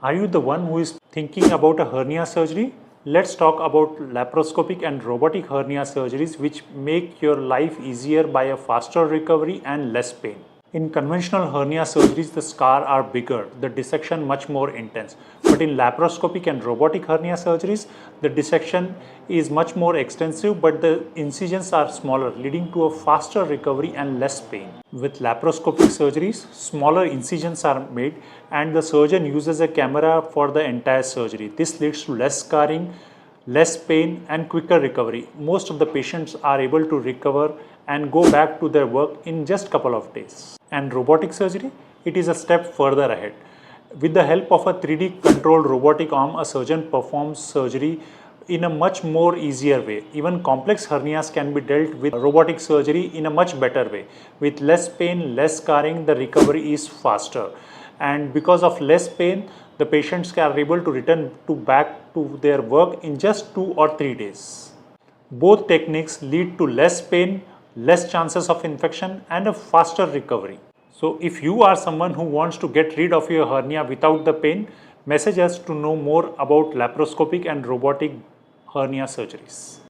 Are you the one who is thinking about a hernia surgery? Let's talk about laparoscopic and robotic hernia surgeries which make your life easier by a faster recovery and less pain. In conventional hernia surgeries, the scars are bigger, the dissection much more intense. But in laparoscopic and robotic hernia surgeries, the dissection is much more extensive, but the incisions are smaller, leading to a faster recovery and less pain. With laparoscopic surgeries, smaller incisions are made and the surgeon uses a camera for the entire surgery. This leads to less scarring, less pain and quicker recovery. Most of the patients are able to recover and go back to their work in just a couple of days. And robotic surgery, it is a step further ahead. With the help of a 3D controlled robotic arm, a surgeon performs surgery in a much more easier way. Even complex hernias can be dealt with robotic surgery in a much better way. With less pain, less scarring, the recovery is faster. And because of less pain, the patients are able to return back to their work in just 2 or 3 days. Both techniques lead to less pain, less chances of infection and a faster recovery. So if you are someone who wants to get rid of your hernia without the pain, message us to know more about laparoscopic and robotic hernia surgeries.